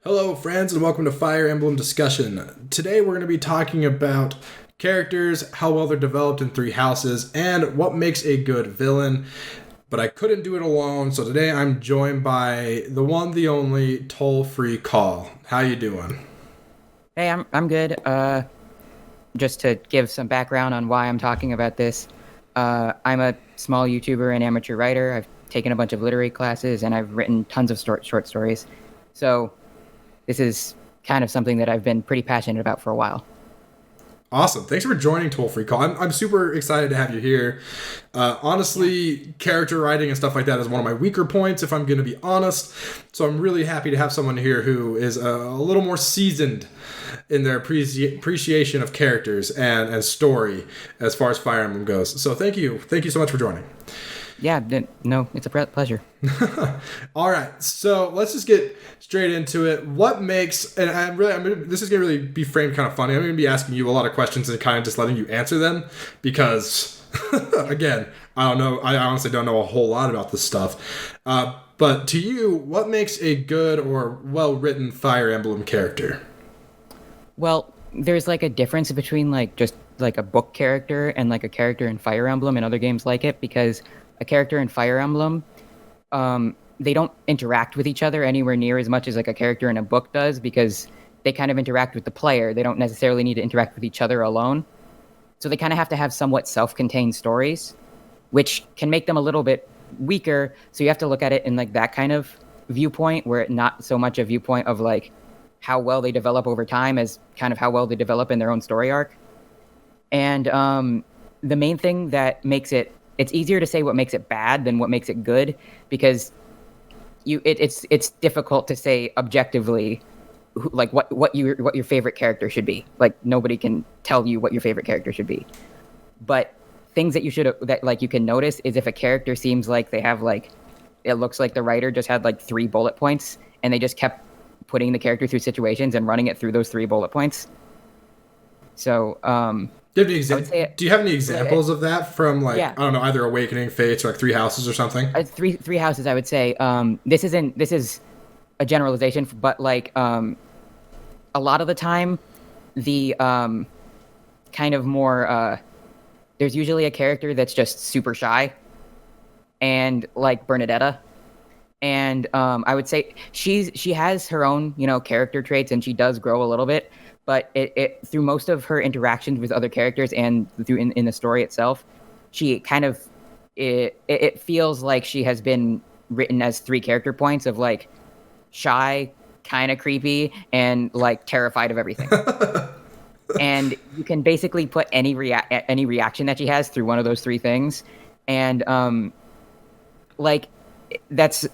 Hello, friends, and welcome to Fire Emblem Discussion. Today, we're going to be talking about characters, how well they're developed in Three Houses, and what makes a good villain. But I couldn't do it alone, so today I'm joined by the one, the only TollFreeCall. How you doing? Hey, I'm good. Just to give some background on why I'm talking about this, I'm a small YouTuber and amateur writer. I've taken a bunch of literary classes and I've written tons of short stories. So this is kind of something that I've been pretty passionate about for a while. Awesome. Thanks for joining Toll Free Call. I'm super excited to have you here. Honestly, character writing and stuff like that is one of my weaker points, if I'm going to be honest. So I'm really happy to have someone here who is a little more seasoned in their appreciation of characters and story as far as Fire Emblem goes. So thank you. Thank you so much for joining. Yeah, no, it's a pleasure. All right, so let's just get straight into it. What makes, and this is gonna really be framed kind of funny. I'm gonna be asking you a lot of questions and kind of just letting you answer them because, again, I don't know. I honestly don't know a whole lot about this stuff. But to you, what makes a good or well-written Fire Emblem character? Well, there's like a difference between like just like a book character and like a character in Fire Emblem and other games like it because a character in Fire Emblem, they don't interact with each other anywhere near as much as like a character in a book does because they kind of interact with the player. They don't necessarily need to interact with each other alone. So they kind of have to have somewhat self-contained stories, which can make them a little bit weaker. So you have to look at it in like that kind of viewpoint where not so much a viewpoint of like how well they develop over time as kind of how well they develop in their own story arc. And the main thing that makes it's easier to say what makes it bad than what makes it good because it's difficult to say objectively like what your favorite character should be. Like nobody can tell you what your favorite character should be. But things that you can notice is if a character seems like they have like it looks like the writer just had like 3 bullet points and they just kept putting the character through situations and running it through those 3 bullet points. So Do you have any examples of that from like yeah, I don't know, either Awakening, Fates, or like Three Houses or something? three houses. I would say this is a generalization, but like a lot of the time, the kind of more there's usually a character that's just super shy, and like Bernadetta, and I would say she has her own character traits, and she does grow a little bit. But it through most of her interactions with other characters and through in the story itself, she kind of it feels like she has been written as 3 character points of like shy, kind of creepy, and like terrified of everything. And you can basically put any reaction that she has through one of those 3 things, and like that's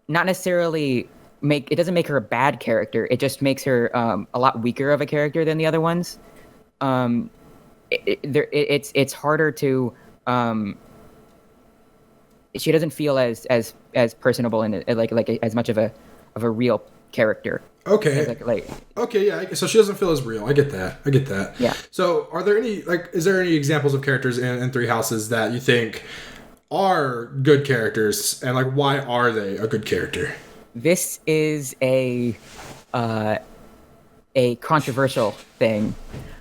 not necessarily it doesn't make her a bad character. It just makes her a lot weaker of a character than the other ones. It's harder to. She doesn't feel as personable and like as much of a real character. Okay. As like Okay, yeah. So she doesn't feel as real. I get that. I get that. Yeah. So, are there any is there any examples of characters in Three Houses that you think are good characters, and like why are they a good character? This is a controversial thing,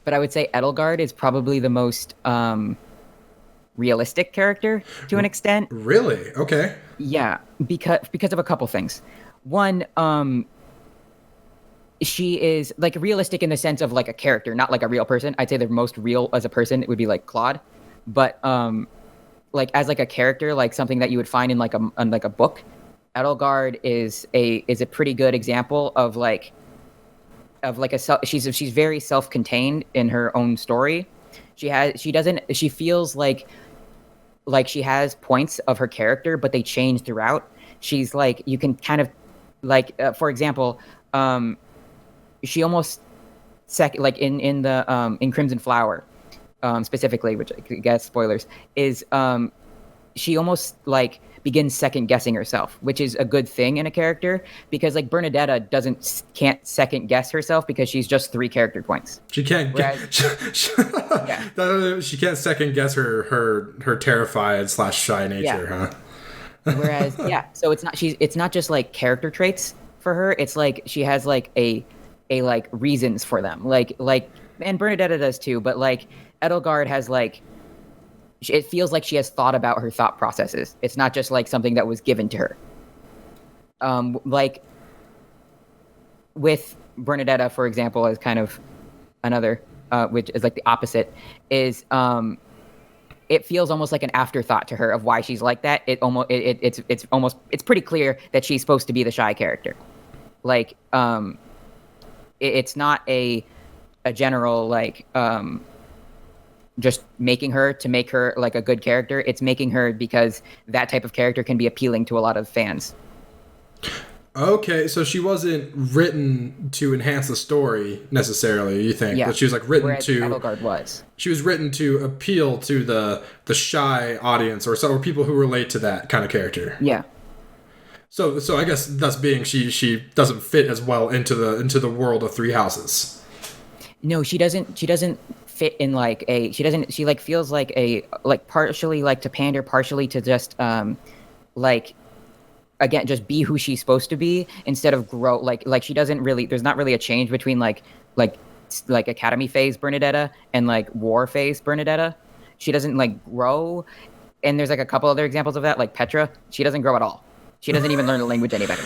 but I would say Edelgard is probably the most realistic character to an extent. Really? Okay. Yeah, because of a couple things. One, she is like realistic in the sense of like a character, not like a real person. I'd say the most real as a person it would be like Claude, but like as like a character, like something that you would find in like a book. Edelgard is a pretty good example of she's very self-contained in her own story. She feels like she has points of her character, but they change throughout. She's like you can kind of like for example, she almost like in the in Crimson Flower, specifically, which I guess spoilers is she almost like begins second guessing herself, which is a good thing in a character because like Bernadetta can't second guess herself because she's just 3 character points. She can't Yeah. She can't second guess her terrified / shy nature, Yeah. huh? Whereas, yeah, so it's not just like character traits for her, it's like she has like a like reasons for them. Like and Bernadetta does too, but like Edelgard has like it feels like she has thought about her thought processes. It's not just like something that was given to her. Like with Bernadetta, for example, as kind of another, which is like the opposite, is it feels almost like an afterthought to her of why she's like that. It's pretty clear that she's supposed to be the shy character. Like it's not a general like just making her to make her like a good character. It's making her because that type of character can be appealing to a lot of fans. Okay, so she wasn't written to enhance the story necessarily, you think? Yeah. But she was like written Whereas to Edelgard was. She was written to appeal to the shy audience or people who relate to that kind of character. Yeah. So I guess thus being she doesn't fit as well into the world of Three Houses. No, she doesn't fit in like a she like feels like a like partially like to pander, partially to just like again just be who she's supposed to be instead of grow like she doesn't really there's not really a change between like Academy phase Bernadetta and like war phase Bernadetta. She doesn't like grow, and there's like a couple other examples of that, like Petra. She doesn't grow at all. She doesn't even learn the language any better.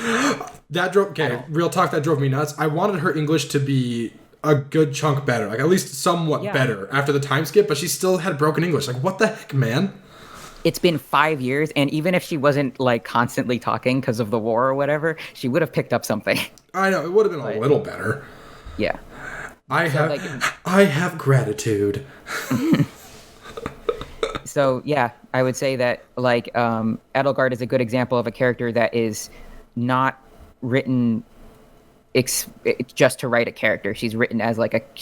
Real talk, that drove me nuts. I wanted her English to be a good chunk better, like at least somewhat better after the time skip, but she still had broken English. Like, what the heck, man? It's been 5 years, and even if she wasn't like constantly talking because of the war or whatever, she would have picked up something. I know, it would have been a little better. Yeah. I have gratitude. So yeah, I would say that like Edelgard is a good example of a character that is not written just to write a character. She's written as like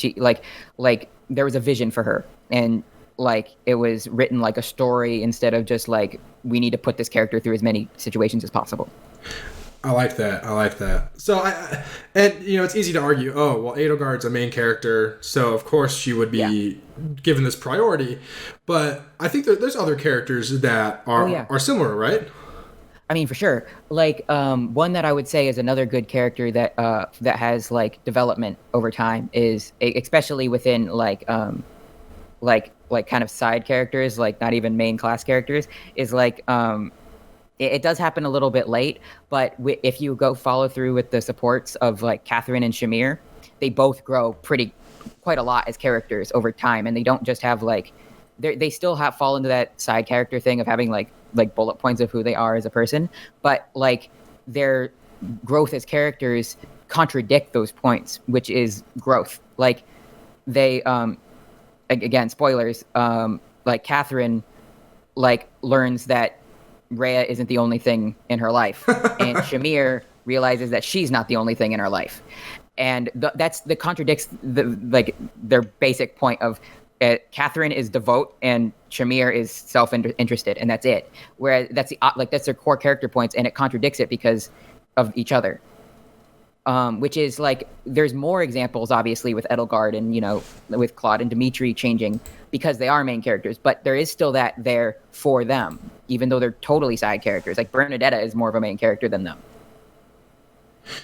there was a vision for her, and like it was written like a story instead of just like we need to put this character through as many situations as possible. I like that. So and you know, it's easy to argue, oh, well, Edelgard's a main character, so of course she would be given this priority. But I think there's other characters that are similar, right? I mean, for sure. Like one that I would say is another good character that that has like development over time is especially within like kind of side characters, like not even main class characters, is like it does happen a little bit late, but if you go follow through with the supports of like Catherine and Shamir, they both grow quite a lot as characters over time, and they don't just have like they still fall into that side character thing of having like bullet points of who they are as a person, but like their growth as characters contradict those points, which is growth. Like they again, spoilers, like Catherine like learns that Rhea isn't the only thing in her life, and Shamir realizes that she's not the only thing in her life, and that contradicts their basic point of Catherine is devout and Shamir is self-interested, and that's it. Whereas that's their core character points, and it contradicts it because of each other. Which is like there's more examples obviously with Edelgard and with Claude and Dimitri changing because they are main characters, but there is still that there for them, even though they're totally side characters. Like Bernadetta is more of a main character than them.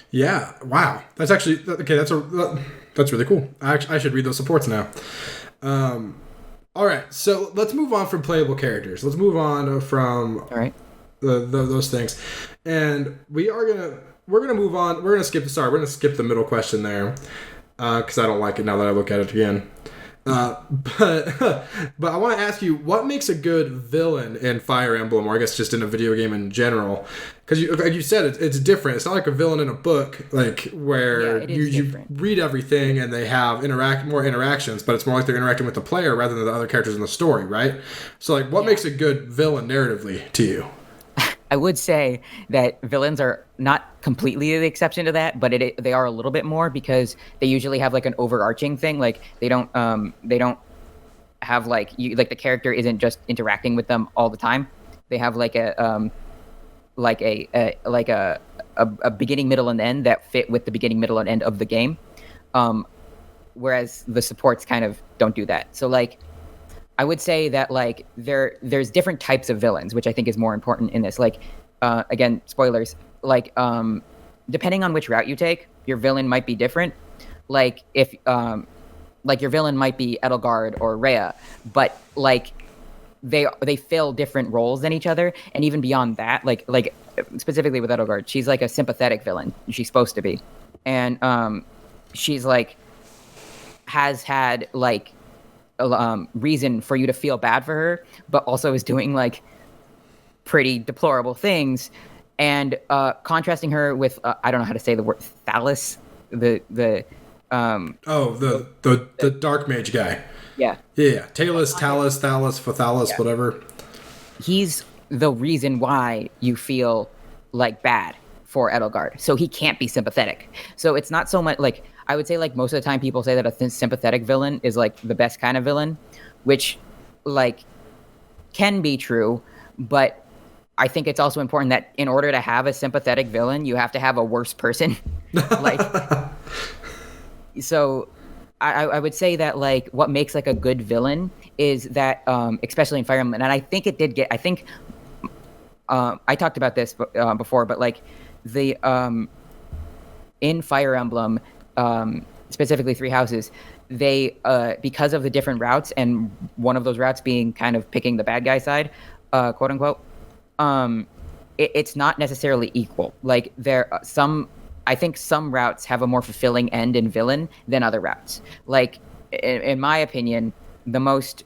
Yeah. Wow. That's actually okay. That's really cool. I should read those supports now. All right. So let's move on from playable characters. Let's move on from those things, and we're gonna move on. We're gonna skip the middle question there because I don't like it now that I look at it again. But I want to ask you, what makes a good villain in Fire Emblem, or I guess just in a video game in general? Because like you said, it's different. It's not like a villain in a book, like where you read everything and they have more interactions, but it's more like they're interacting with the player rather than the other characters in the story, right? So like, what makes a good villain narratively to you? I would say that villains are not completely the exception to that, but they are a little bit more because they usually have like an overarching thing. Like they don't have like the character isn't just interacting with them all the time. They have like a beginning, middle, and end that fit with the beginning, middle, and end of the game. Whereas the supports kind of don't do that. So like, I would say that like there's different types of villains, which I think is more important in this. Like, again, spoilers. Like, depending on which route you take, your villain might be different. Like if like your villain might be Edelgard or Rhea, but like they fill different roles than each other, and even beyond that, like specifically with Edelgard, she's like a sympathetic villain. She's supposed to be, and she's like has had like reason for you to feel bad for her, but also is doing like pretty deplorable things. And contrasting her with I don't know how to say the word Thallus, the dark mage guy. Yeah. Yeah. Talus, Thallus, Fathalus, Yeah. whatever. He's the reason why you feel like bad for Edelgard. So he can't be sympathetic. So it's not so much like, I would say like most of the time people say that a sympathetic villain is like the best kind of villain, which like can be true, but I think it's also important that in order to have a sympathetic villain, you have to have a worse person. Like, so I would say that like what makes like a good villain is that, especially in Fire Emblem, and I think it did get, I think I talked about this before, but like the in Fire Emblem, specifically Three Houses, they because of the different routes, and one of those routes being kind of picking the bad guy side, quote unquote, it's not necessarily equal. Like there are I think some routes have a more fulfilling end and villain than other routes. Like in my opinion, the most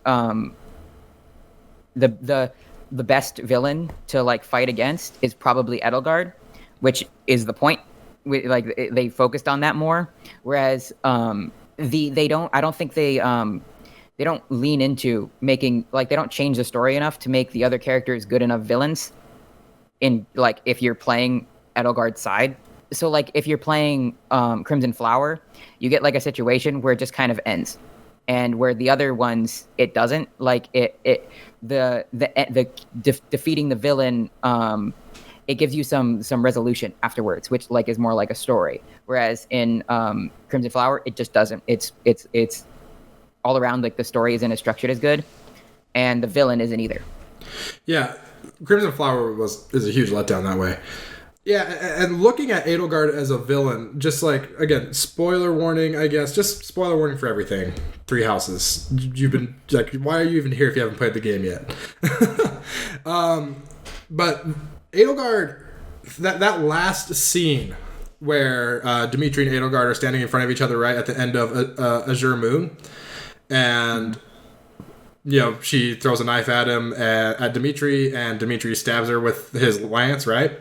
the best villain to like fight against is probably Edelgard, which is the point. Like they focused on that more, whereas they don't. I don't think they don't lean into making, like, they don't change the story enough to make the other characters good enough villains. In like if you're playing Edelgard's side. So like if you're playing Crimson Flower, you get like a situation where it just kind of ends, and where the other ones it doesn't. Like defeating the villain, it gives you some resolution afterwards, which like is more like a story. Whereas in Crimson Flower, it just doesn't. It's all around, like the story isn't as structured as good, and the villain isn't either. Yeah, Crimson Flower is a huge letdown that way. Yeah, and looking at Edelgard as a villain, just like, again, spoiler warning, I guess, just spoiler warning for everything. Three Houses. You've been, like, why are you even here if you haven't played the game yet? But Edelgard, that last scene where Dimitri and Edelgard are standing in front of each other right at the end of Azure Moon, and you know, she throws a knife at him, at Dimitri, and Dimitri stabs her with his lance, right?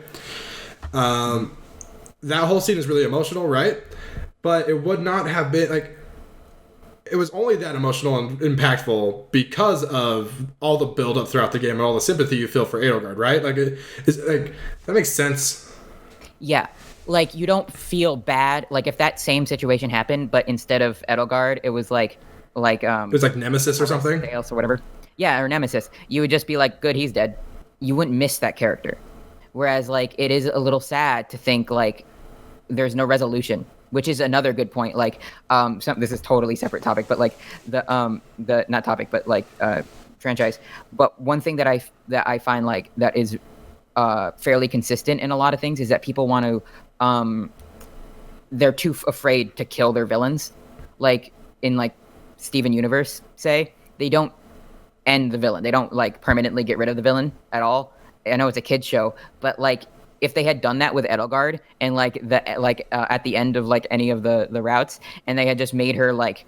That whole scene is really emotional, right? But it would not have been, like, it was only that emotional and impactful because of all the build-up throughout the game and all the sympathy you feel for Edelgard, right? Like, it's like, that makes sense. Yeah. Like, you don't feel bad. Like, if that same situation happened, but instead of Edelgard, it was like it was like Nemesis or something, else or whatever. Yeah, or Nemesis. You would just be like, good, he's dead. You wouldn't miss that character. Whereas, like, it is a little sad to think like there's no resolution, which is another good point. Like, this is totally separate topic, but like the not topic, but like franchise. But one thing that I find like that is fairly consistent in a lot of things is that people want to they're too afraid to kill their villains. Like in like Steven Universe, say, they don't end the villain. They don't like permanently get rid of the villain at all. I know it's a kid's show, but like if they had done that with Edelgard and like at the end of like any of the routes, and they had just made her like,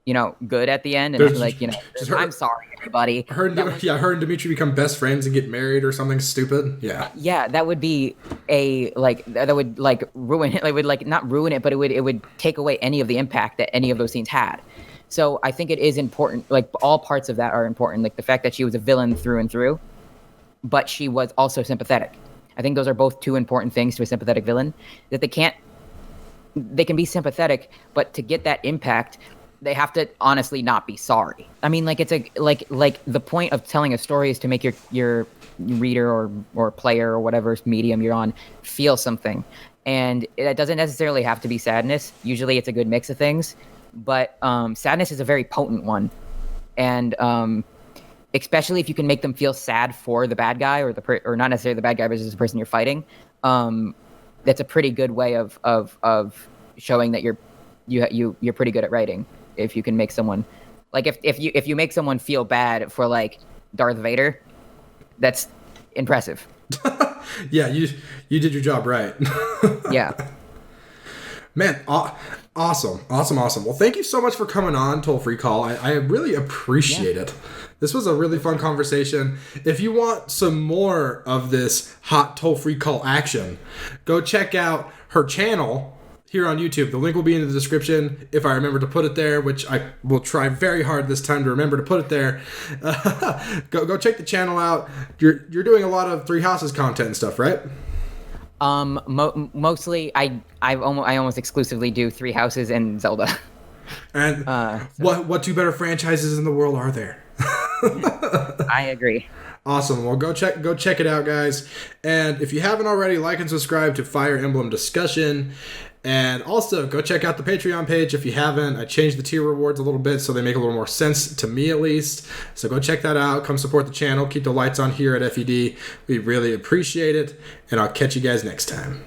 you know, good at the end, and like, you know, I'm sorry everybody. Her and Dimitri become best friends and get married or something stupid. Yeah, that would be that would like ruin it. It would like not ruin it, but it would take away any of the impact that any of those scenes had. So I think it is important. Like all parts of that are important. Like the fact that she was a villain through and through, but she was also sympathetic. I think those are both two important things to a sympathetic villain, that they can be sympathetic, but to get that impact, they have to honestly not be sorry. I mean, like it's like the point of telling a story is to make your reader or player or whatever medium you're on feel something. And it doesn't necessarily have to be sadness. Usually it's a good mix of things, but sadness is a very potent one. And especially if you can make them feel sad for the bad guy or not necessarily the bad guy, but just the person you're fighting. that's a pretty good way of showing that you're pretty good at writing. If you can make someone, like, if you make someone feel bad for like Darth Vader, that's impressive. Yeah, you did your job right. Yeah. Man, awesome. Well, thank you so much for coming on TollFreeCall. I really appreciate it. This was a really fun conversation. If you want some more of this hot toll-free call action, go check out her channel here on YouTube. The link will be in the description if I remember to put it there, which I will try very hard this time to remember to put it there. Go check the channel out. You're doing a lot of Three Houses content and stuff, right? Mostly I almost exclusively do Three Houses and Zelda. And what two better franchises in the world are there? I agree. Awesome. Well, go check it out, guys. And if you haven't already, like and subscribe to Fire Emblem Discussion. And also, go check out the Patreon page if you haven't. I changed the tier rewards a little bit so they make a little more sense to me, at least. So go check that out. Come support the channel. Keep the lights on here at FED. We really appreciate it. And I'll catch you guys next time.